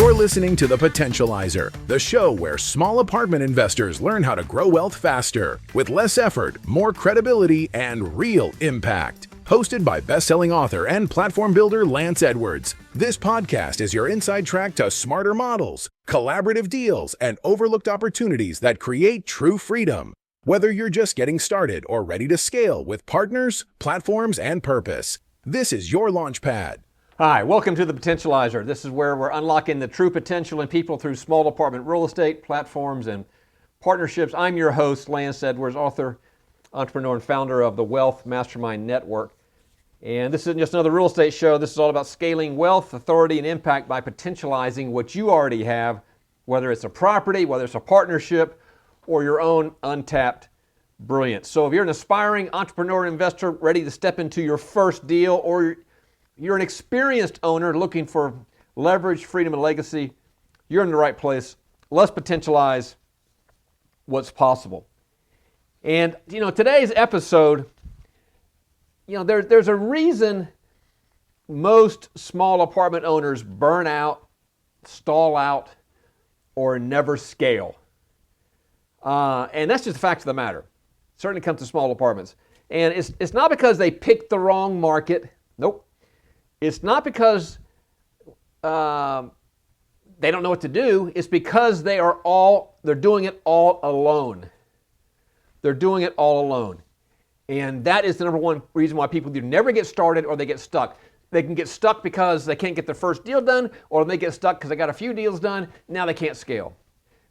You're listening to The Potentializer, the show where small apartment investors learn how to grow wealth faster, with less effort, more credibility, and real impact. Hosted by best-selling author and platform builder Lance Edwards, this podcast is your inside track to smarter models, collaborative deals, and overlooked opportunities that create true freedom. Whether you're just getting started or ready to scale with partners, platforms, and purpose, this is your launch pad. Hi, welcome to The Potentializer. This is where we're unlocking the true potential in people through small apartment real estate, platforms, and partnerships. I'm your host, Lance Edwards, author, entrepreneur, and founder of the Wealth Mastermind Network. And this isn't just another real estate show. This is all about scaling wealth, authority, and impact by potentializing what you already have, whether it's a property, whether it's a partnership, or your own untapped brilliance. So if you're an aspiring entrepreneur investor ready to step into your first deal, or you're an experienced owner looking for leverage, freedom, and legacy, you're in the right place. Let's potentialize what's possible. And, today's episode, there's a reason most small apartment owners burn out, stall out, or never scale. And that's just the fact of the matter. Certainly comes to small apartments. And it's not because they picked the wrong market. Nope. It's not because they don't know what to do. It's because they're doing it all alone. They're doing it all alone. And that is the number one reason why people either never get started or they get stuck. They can get stuck because they can't get their first deal done, or they get stuck because they got a few deals done. Now they can't scale.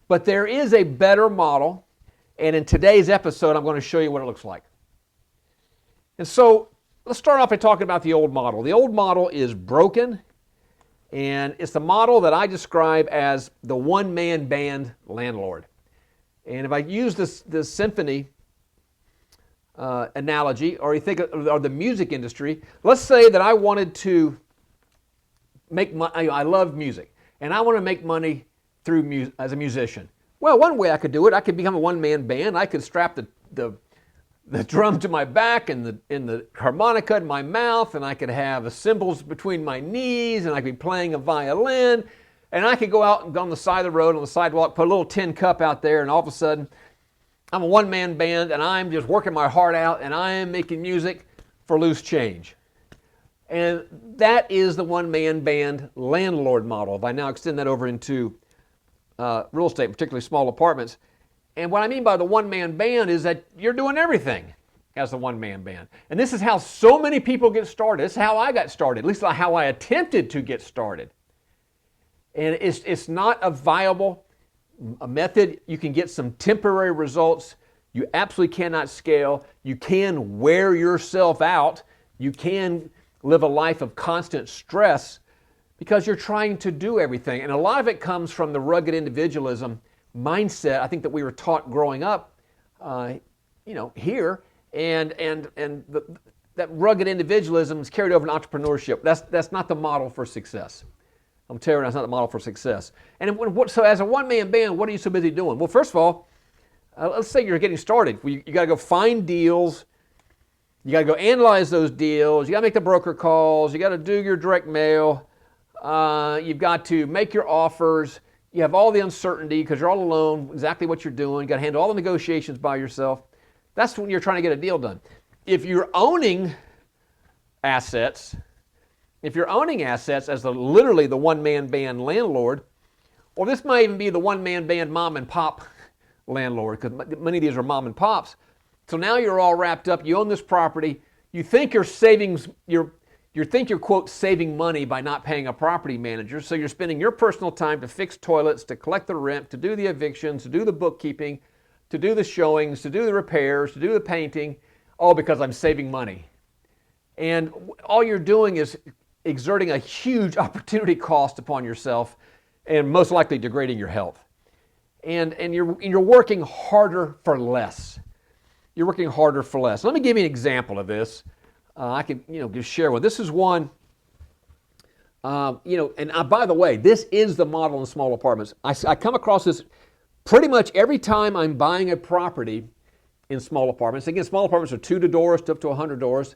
But there is a better model. And in today's episode, I'm going to show you what it looks like. And so let's start off by talking about the old model. The old model is broken, and it's the model that I describe as the one-man band landlord. And if I use this symphony analogy, or you think of the music industry, let's say that I wanted to make money. I love music, and I want to make money through as a musician. Well, one way I could do it, I could become a one-man band. I could strap the drum to my back and the harmonica in my mouth, and I could have the cymbals between my knees, and I could be playing a violin, and I could go out and go on the side of the road, on the sidewalk, put a little tin cup out there, and all of a sudden, I'm a one-man band, and I'm just working my heart out, and I am making music for loose change. And that is the one-man band landlord model. If I now extend that over into real estate, particularly small apartments. And what I mean by the one-man band is that you're doing everything as the one-man band. And this is how so many people get started. This is how I got started, at least how I attempted to get started. And it's not a viable method. You can get some temporary results. You absolutely cannot scale. You can wear yourself out. You can live a life of constant stress because you're trying to do everything. And a lot of it comes from the rugged individualism mindset, I think, that we were taught growing up, here, and that rugged individualism is carried over in entrepreneurship. That's not the model for success. I'm telling you, that's not the model for success. And so as a one-man band, what are you so busy doing? Well, first of all, let's say you're getting started. You got to go find deals. You got to go analyze those deals. You got to make the broker calls. You got to do your direct mail. You've got to make your offers. You have all the uncertainty because you're all alone, exactly what you're doing. You got to handle all the negotiations by yourself. That's when you're trying to get a deal done. If you're owning assets as literally the one-man band landlord, or this might even be the one-man band mom and pop landlord, because many of these are mom and pops. So now you're all wrapped up. You own this property. You think you're quote, saving money by not paying a property manager. So you're spending your personal time to fix toilets, to collect the rent, to do the evictions, to do the bookkeeping, to do the showings, to do the repairs, to do the painting, all because I'm saving money. And all you're doing is exerting a huge opportunity cost upon yourself and most likely degrading your health. And you're working harder for less. You're working harder for less. Let me give you an example of this. I can, just share one. This is one, and by the way, this is the model in small apartments. I come across this pretty much every time I'm buying a property in small apartments. Again, small apartments are 2 doors to up to 100 doors.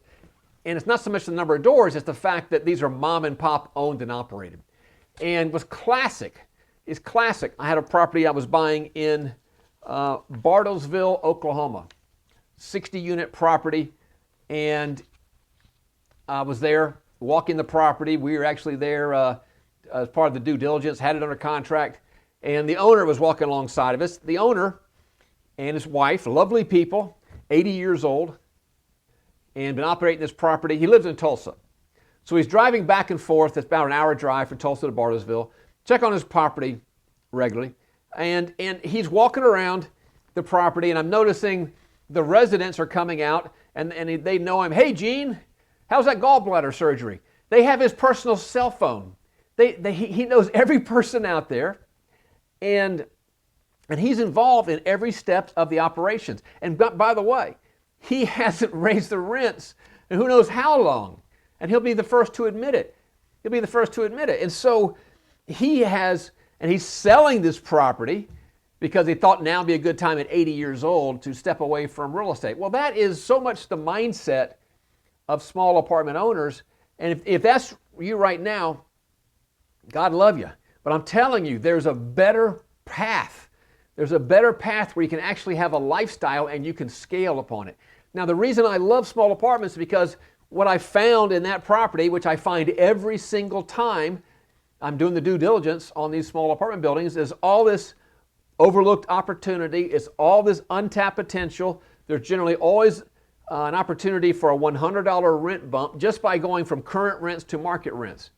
And it's not so much the number of doors, it's the fact that these are mom and pop owned and operated. and was classic. It's classic. I had a property I was buying in Bartlesville, Oklahoma, 60-unit property, and I was there walking the property. We were actually there as part of the due diligence, had it under contract, and the owner was walking alongside of us. The owner and his wife, lovely people, 80 years old, and been operating this property. He lives in Tulsa. So he's driving back and forth. It's about an hour drive from Tulsa to Bartlesville. Check on his property regularly. And he's walking around the property, and I'm noticing the residents are coming out, and they know him. Hey, Gene, how's that gallbladder surgery? They have his personal cell phone. He knows every person out there, and he's involved in every step of the operations. And by the way, he hasn't raised the rents in who knows how long. And he'll be the first to admit it. He'll be the first to admit it. And so he's selling this property because he thought now would be a good time at 80 years old to step away from real estate. Well, that is so much the mindset of small apartment owners. And if that's you right now, God love you. But I'm telling you, there's a better path. There's a better path where you can actually have a lifestyle and you can scale upon it. Now, the reason I love small apartments is because what I found in that property, which I find every single time I'm doing the due diligence on these small apartment buildings, is all this overlooked opportunity. It's all this untapped potential. There's generally always an opportunity for a $100 rent bump just by going from current rents to market rents.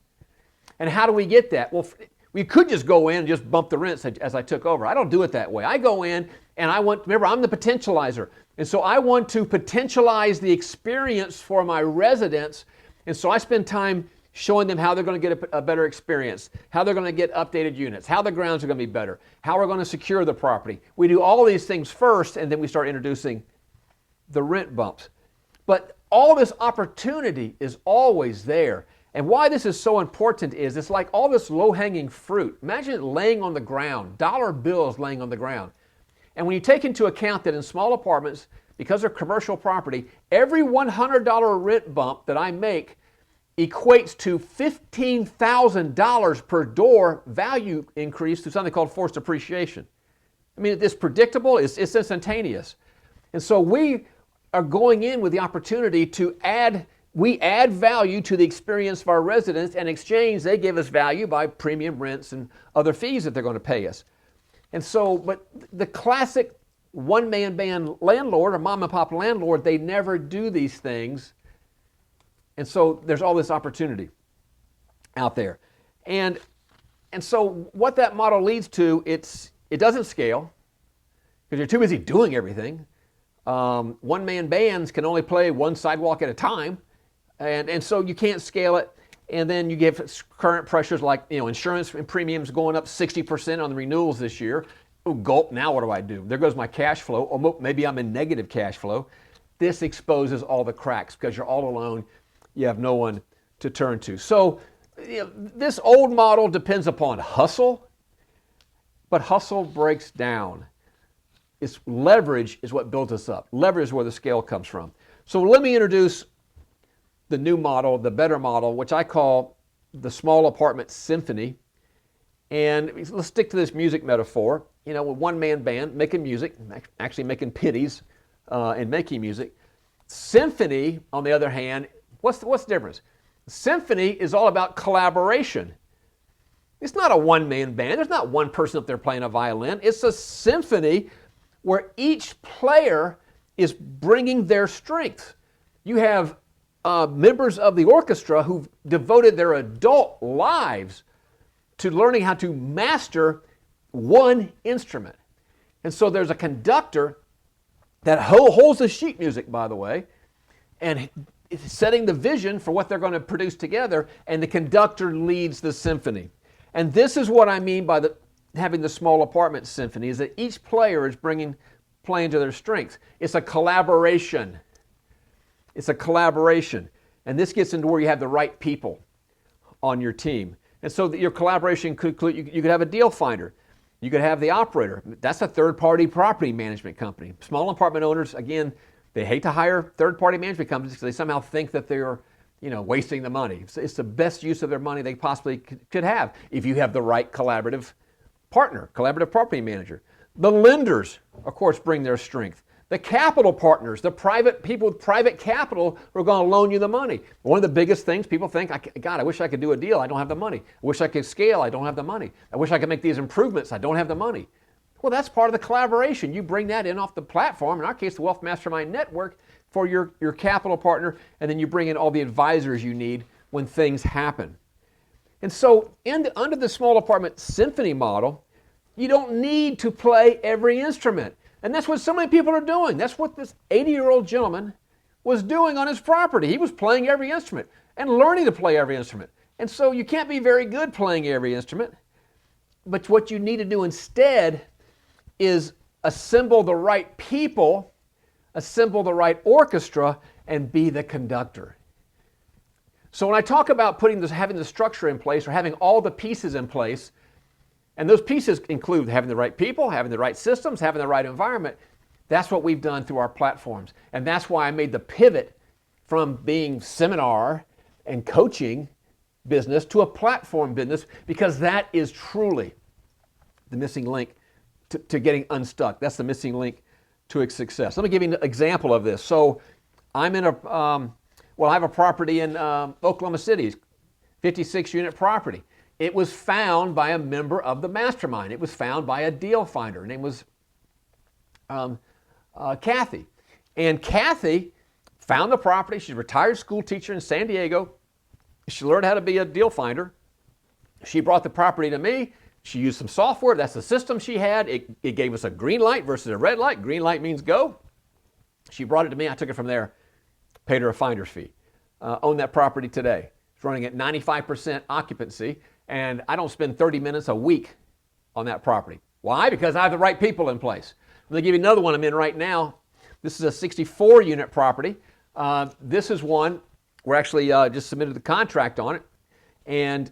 And how do we get that? Well, we could just go in and just bump the rents as I took over. I don't do it that way. I go in and remember, I'm the potentializer. And so I want to potentialize the experience for my residents. And so I spend time showing them how they're going to get a better experience, how they're going to get updated units, how the grounds are going to be better, how we're going to secure the property. We do all these things first, and then we start introducing the rent bumps. But all this opportunity is always there. And why this is so important is it's like all this low-hanging fruit. Imagine it laying on the ground, dollar bills laying on the ground. And when you take into account that in small apartments, because they're commercial property, every $100 rent bump that I make equates to $15,000 per door value increase through something called forced appreciation. I mean, it's predictable, it's instantaneous. And so we are going in with the opportunity to add value to the experience of our residents, and in exchange, they give us value by premium rents and other fees that they're going to pay us. And so, but the classic one-man band landlord or mom-and-pop landlord, they never do these things. And so there's all this opportunity out there. And so what that model leads to, it doesn't scale because you're too busy doing everything. One-man bands can only play one sidewalk at a time. And so you can't scale it. And then you give current pressures like, insurance premiums going up 60% on the renewals this year. Oh, gulp, now what do I do? There goes my cash flow. Or maybe I'm in negative cash flow. This exposes all the cracks because you're all alone. You have no one to turn to. So this old model depends upon hustle, but hustle breaks down. It's leverage is what builds us up. Leverage is where the scale comes from. So let me introduce the new model, the better model, which I call the small apartment symphony. And let's stick to this music metaphor. With one-man band making music, actually making pitties and making music. Symphony, on the other hand, what's the difference? Symphony is all about collaboration. It's not a one-man band. There's not one person up there playing a violin. It's a symphony where each player is bringing their strength. You have members of the orchestra who've devoted their adult lives to learning how to master one instrument. And so there's a conductor that holds the sheet music, by the way, and is setting the vision for what they're going to produce together, and the conductor leads the symphony. And this is what I mean by having the small apartment symphony, is that each player is playing to their strengths. It's a collaboration. It's a collaboration. And this gets into where you have the right people on your team. And so your collaboration could include, you could have a deal finder. You could have the operator. That's a third-party property management company. Small apartment owners, again, they hate to hire third-party management companies because they somehow think that they're, wasting the money. It's the best use of their money they possibly could have if you have the right collaborative partner, collaborative property manager. The lenders, of course, bring their strength. The capital partners, the private people with private capital who are going to loan you the money. One of the biggest things people think, God, I wish I could do a deal. I don't have the money. I wish I could scale. I don't have the money. I wish I could make these improvements. I don't have the money. Well, that's part of the collaboration. You bring that in off the platform, in our case, the Wealth Mastermind Network, for your capital partner, and then you bring in all the advisors you need when things happen. And so under the small apartment symphony model, you don't need to play every instrument. And that's what so many people are doing. That's what this 80-year-old gentleman was doing on his property. He was playing every instrument and learning to play every instrument. And so you can't be very good playing every instrument. But what you need to do instead is assemble the right people, assemble the right orchestra, and be the conductor. So when I talk about having the structure in place or having all the pieces in place, and those pieces include having the right people, having the right systems, having the right environment, that's what we've done through our platforms. And that's why I made the pivot from being seminar and coaching business to a platform business, because that is truly the missing link to getting unstuck. That's the missing link to its success. Let me give you an example of this. So I'm in I have a property in Oklahoma City, 56-unit property. It was found by a member of the mastermind. It was found by a deal finder. Her name was Kathy. And Kathy found the property. She's a retired school teacher in San Diego. She learned how to be a deal finder. She brought the property to me. She used some software. That's the system she had. It gave us a green light versus a red light. Green light means go. She brought it to me. I took it from there, paid her a finder's fee. Own that property today. It's running at 95% occupancy, and I don't spend 30 minutes a week on that property. Why? Because I have the right people in place. I'm going to give you another one I'm in right now. This is a 64-unit property. This is one, we're actually just submitted the contract on it, and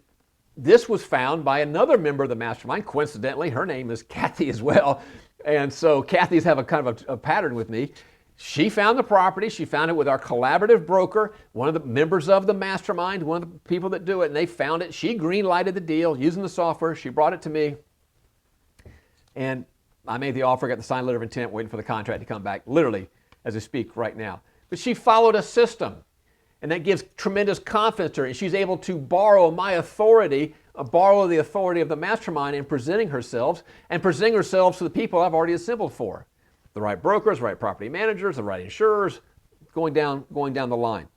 this was found by another member of the mastermind. Coincidentally, her name is Kathy as well. And so Kathy's have a kind of a pattern with me. She found the property. She found it with our collaborative broker, one of the members of the mastermind, one of the people that do it, and they found it. She green-lighted the deal using the software. She brought it to me, and I made the offer, got the signed letter of intent, waiting for the contract to come back, literally as I speak right now. But she followed a system, and that gives tremendous confidence to her, and she's able to borrow my authority, borrow the authority of the mastermind in presenting herself to the people I've already assembled for. The right brokers, the right property managers, the right insurers, going down the line.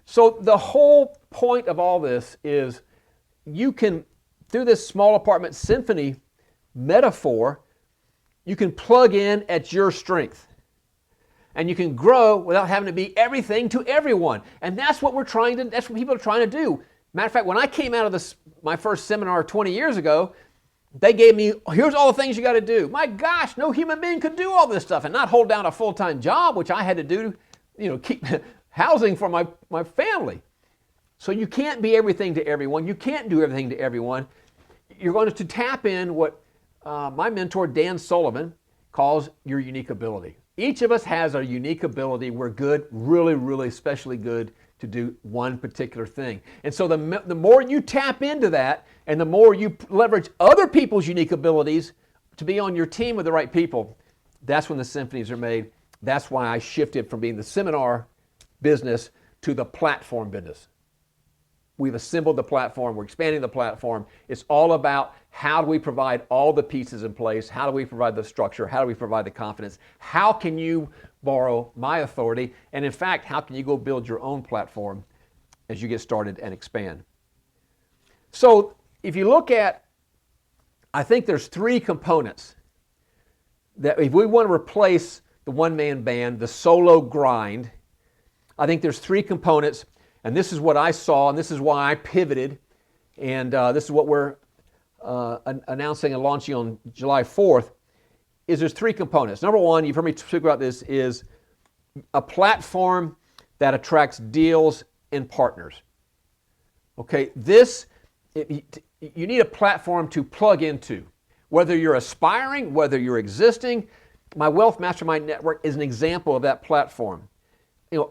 So the whole point of all this is you can, through this small apartment symphony metaphor, you can plug in at your strength. And you can grow without having to be everything to everyone. And that's what that's what people are trying to do. Matter of fact, when I came out of my first seminar 20 years ago, they gave me, here's all the things you got to do. My gosh, no human being could do all this stuff and not hold down a full-time job, which I had to do, keep housing for my family. So you can't be everything to everyone. You can't do everything to everyone. You're going to tap in what my mentor, Dan Sullivan, calls your unique ability. Each of us has a unique ability. We're good, really, really especially good to do one particular thing. And so the more you tap into that and the more you leverage other people's unique abilities to be on your team with the right people, that's when the symphonies are made. That's why I shifted from being the seminar business to the platform business. We've assembled the platform. We're expanding the platform. It's all about how do we provide all the pieces in place? How do we provide the structure? How do we provide the confidence? How can you borrow my authority? And in fact, how can you go build your own platform as you get started and expand? So if you look at, I think there's three components that if we want to replace the one-man band, the solo grind, I think there's three components. And this is what I saw, and this is why I pivoted, and this is what we're announcing and launching on July 4th, is there's three components. Number one, you've heard me speak about this, is a platform that attracts deals and partners. Okay, you need a platform to plug into. Whether you're aspiring, whether you're existing, my Wealth Mastermind Network is an example of that platform.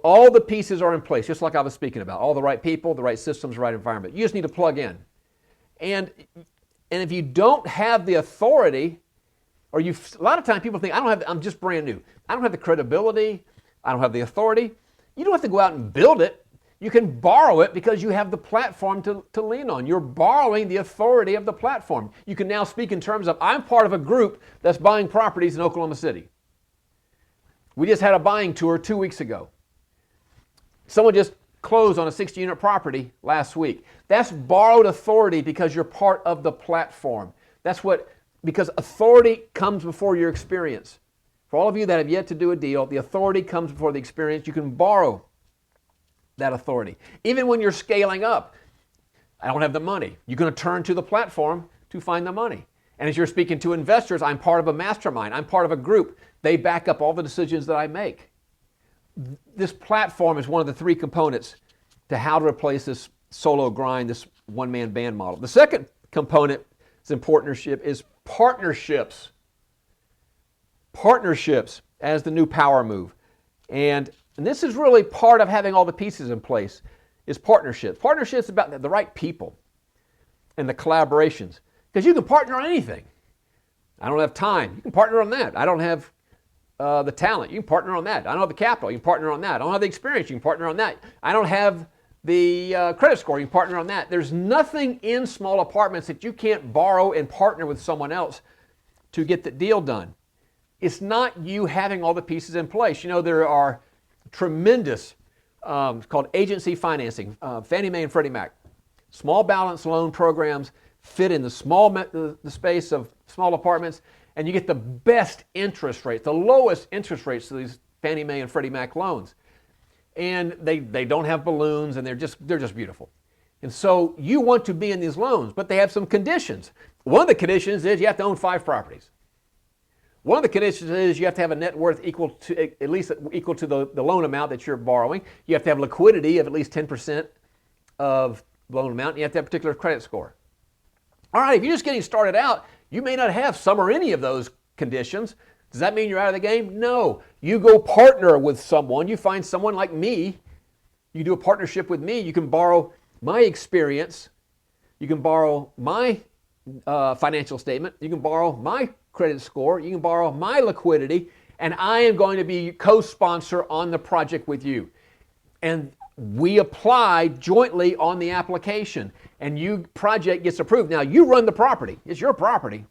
all the pieces are in place, just like I was speaking about. All the right people, the right systems, the right environment. You just need to plug in. And if you don't have the authority, or a lot of times people think, I'm just brand new. I don't have the credibility. I don't have the authority. You don't have to go out and build it. You can borrow it because you have the platform to lean on. You're borrowing the authority of the platform. You can now speak in terms of, I'm part of a group that's buying properties in Oklahoma City. We just had a buying tour 2 weeks ago. Someone just closed on a 60-unit property last week. That's borrowed authority because you're part of the platform. Because authority comes before your experience. For all of you that have yet to do a deal, the authority comes before the experience. You can borrow that authority. Even when you're scaling up, I don't have the money. You're going to turn to the platform to find the money. And as you're speaking to investors, I'm part of a mastermind. I'm part of a group. They back up all the decisions that I make. This platform is one of the 3 components to how to replace this solo grind, this one-man band model. The second component is in partnership is partnerships. Partnerships as the new power move. And this is really part of having all the pieces in place is partnerships. Partnerships about the right people and the collaborations. Because you can partner on anything. I don't have time. You can partner on that. I don't have the talent. You can partner on that. I don't have the capital. You can partner on that. I don't have the experience. You can partner on that. I don't have the credit score. You can partner on that. There's nothing in small apartments that you can't borrow and partner with someone else to get the deal done. It's not you having all the pieces in place. There are tremendous, it's called agency financing, Fannie Mae and Freddie Mac. Small balance loan programs fit in the space of small apartments, and you get the best interest rates, the lowest interest rates to these Fannie Mae and Freddie Mac loans. And they don't have balloons, and they're just beautiful. And so you want to be in these loans, but they have some conditions. One of the conditions is you have to own 5 properties. One of the conditions is you have to have a net worth at least equal to the loan amount that you're borrowing. You have to have liquidity of at least 10% of the loan amount, and you have to have a particular credit score. All right, if you're just getting started out, you may not have some or any of those conditions. Does that mean you're out of the game? No. You go partner with someone. You find someone like me. You do a partnership with me. You can borrow my experience. You can borrow my financial statement. You can borrow my credit score. You can borrow my liquidity. And I am going to be co-sponsor on the project with you. And we apply jointly on the application, and your project gets approved. Now, you run the property. It's your property.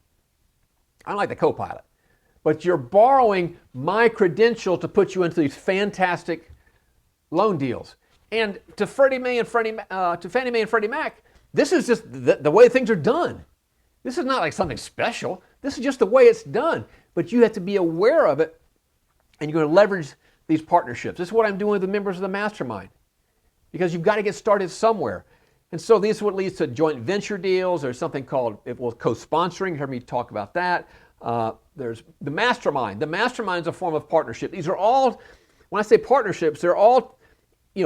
I'm like the co-pilot. But you're borrowing my credential to put you into these fantastic loan deals. And to Fannie Mae and Freddie Mac, this is just the way things are done. This is not like something special. This is just the way it's done. But you have to be aware of it, and you're going to leverage these partnerships. This is what I'm doing with the members of the mastermind, because you've got to get started somewhere. And so this is what leads to joint venture deals. There's something called co-sponsoring. You heard me talk about that. There's the mastermind. The mastermind is a form of partnership. These are all, when I say partnerships, they're all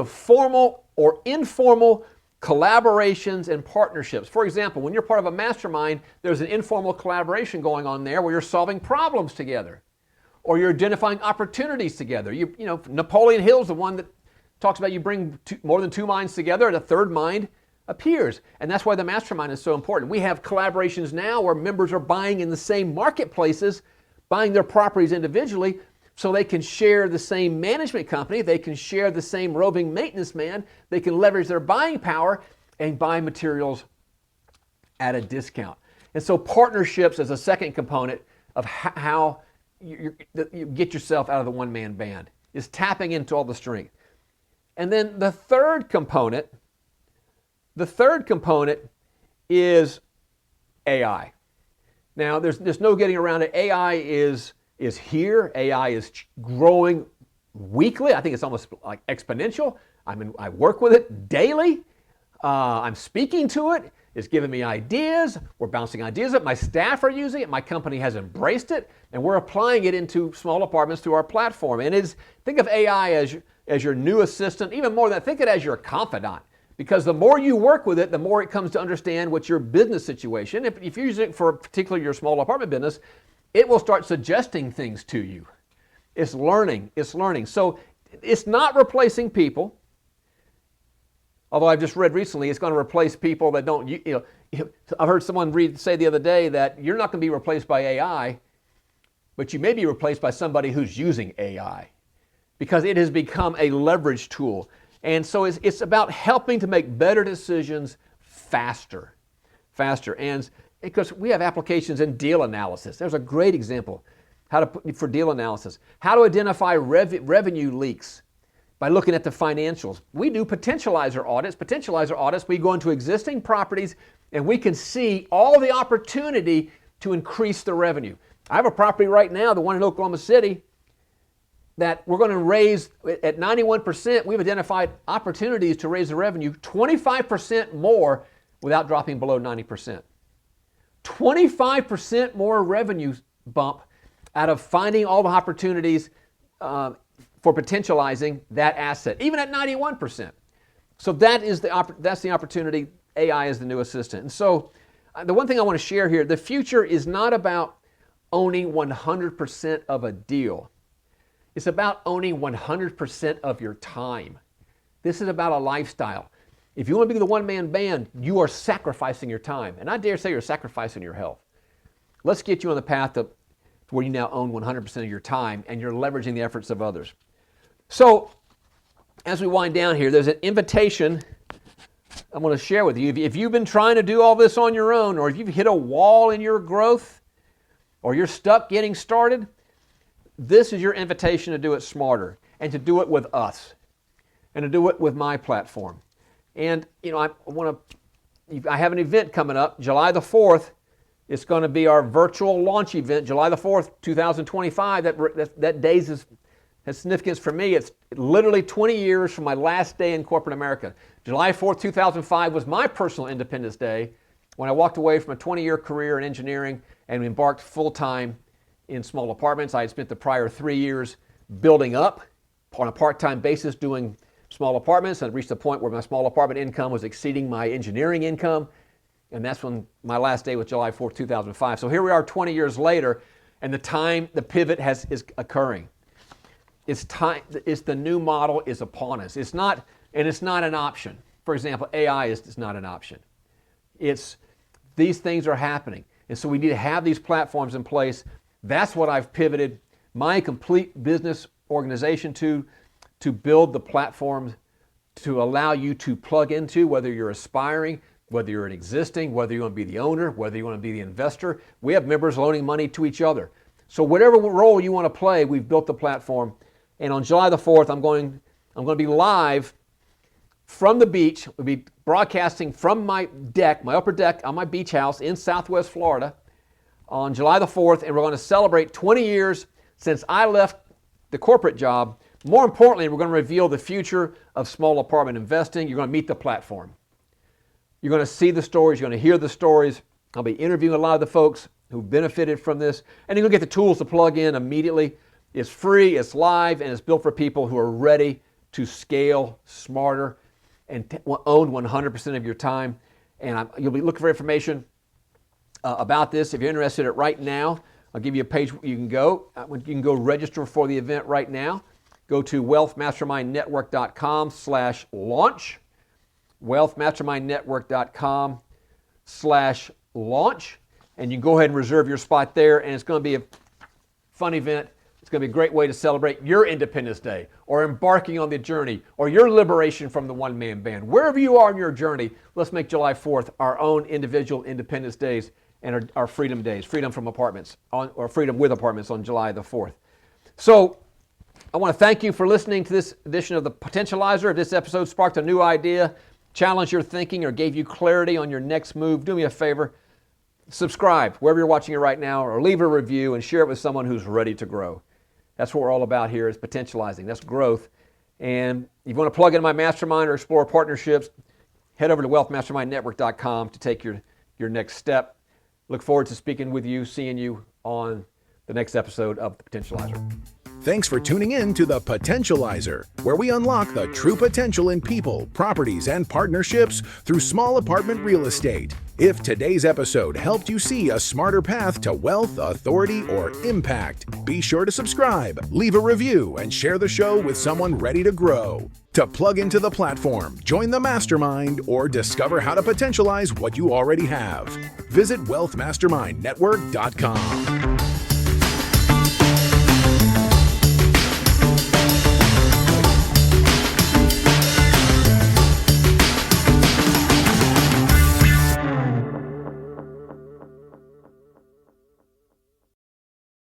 formal or informal collaborations and partnerships. For example, when you're part of a mastermind, there's an informal collaboration going on there where you're solving problems together, or you're identifying opportunities together. Napoleon Hill's the one that talks about you bring more than 2 minds together and a third mind appears. And that's why the mastermind is so important. We have collaborations now where members are buying in the same marketplaces, buying their properties individually, so they can share the same management company, they can share the same roving maintenance man, they can leverage their buying power and buy materials at a discount. And so partnerships is a second component of how you get yourself out of the one-man band, is tapping into all the strength. And then the third component is AI. Now, there's no getting around it. AI is here. AI is growing weekly. I think it's almost like exponential. I work with it daily. I'm speaking to it. It's giving me ideas. We're bouncing ideas up. My staff are using it. My company has embraced it, and we're applying it into small apartments through our platform. And think of AI as your new assistant. Even more than that, think of it as your confidant. Because the more you work with it, the more it comes to understand what's your business situation. If you're using it for particularly your small apartment business, it will start suggesting things to you. It's learning. So It's not replacing people. Although I've just read recently, it's going to replace people that don't, I've heard someone say the other day that you're not going to be replaced by AI, but you may be replaced by somebody who's using AI because it has become a leverage tool. And so it's about helping to make better decisions faster. And because we have applications in deal analysis. There's a great example for deal analysis. How to identify revenue leaks by looking at the financials. We do potentializer audits. We go into existing properties and we can see all the opportunity to increase the revenue. I have a property right now, the one in Oklahoma City, that we're going to raise at 91%. We've identified opportunities to raise the revenue 25% more without dropping below 90%. 25% more revenue bump out of finding all the opportunities for potentializing that asset, even at 91%. So that's the opportunity. AI is the new assistant. And so the one thing I want to share here, the future is not about owning 100% of a deal. It's about owning 100% of your time. This is about a lifestyle. If you want to be the one-man band, you are sacrificing your time. And I dare say you're sacrificing your health. Let's get you on the path to where you now own 100% of your time and you're leveraging the efforts of others. So as we wind down here, there's an invitation I'm going to share with you. If you've been trying to do all this on your own, or if you've hit a wall in your growth, or you're stuck getting started, this is your invitation to do it smarter and to do it with us and to do it with my platform. And I have an event coming up, July the 4th. It's going to be our virtual launch event, July the 4th, 2025. That day has significance for me. It's literally 20 years from my last day in corporate America. July 4th, 2005 was my personal Independence Day when I walked away from a 20-year career in engineering and embarked full-time in small apartments. I had spent the prior 3 years building up on a part-time basis doing small apartments, and reached a point where my small apartment income was exceeding my engineering income, and that's when my last day was July 4th, 2005. So here we are 20 years later, and the pivot is occurring. It's time. The new model is upon us. It's not an option. For example, AI is not an option. These things are happening. And so we need to have these platforms in place. That's what I've pivoted my complete business organization to build the platforms to allow you to plug into, whether you're aspiring, whether you're an existing, whether you want to be the owner, whether you want to be the investor. We have members loaning money to each other. So whatever role you want to play, we've built the platform. And on July the 4th, I'm going to be live from the beach. We'll be broadcasting from my upper deck on my beach house in Southwest Florida on July the 4th, and we're going to celebrate 20 years since I left the corporate job. More importantly, we're going to reveal the future of small apartment investing. You're going to meet the platform. You're going to see the stories. You're going to hear the stories. I'll be interviewing a lot of the folks who benefited from this, and you're going to get the tools to plug in immediately. It's free, it's live, and it's built for people who are ready to scale smarter and own 100% of your time. And you'll be looking for information about this. If you're interested in it right now, I'll give you a page you can go. You can go register for the event right now. Go to wealthmastermindnetwork.com/launch. wealthmastermindnetwork.com/launch. And you can go ahead and reserve your spot there. And it's going to be a fun event. It's going to be a great way to celebrate your Independence Day, or embarking on the journey, or your liberation from the one-man band. Wherever you are in your journey, let's make July 4th our own individual Independence Days and our Freedom Days, freedom from apartments, or freedom with apartments on July the 4th. So I want to thank you for listening to this edition of The Potentializer. If this episode sparked a new idea, challenged your thinking, or gave you clarity on your next move, do me a favor. Subscribe wherever you're watching it right now, or leave a review and share it with someone who's ready to grow. That's what we're all about here, is potentializing. That's growth. And if you want to plug into my mastermind or explore partnerships, head over to wealthmastermindnetwork.com to take your next step. Look forward to speaking with you, seeing you on the next episode of The Potentializer. Thanks for tuning in to The Potentializer, where we unlock the true potential in people, properties, and partnerships through small apartment real estate. If today's episode helped you see a smarter path to wealth, authority, or impact, be sure to subscribe, leave a review, and share the show with someone ready to grow. To plug into the platform, join the mastermind, or discover how to potentialize what you already have, visit wealthmastermindnetwork.com.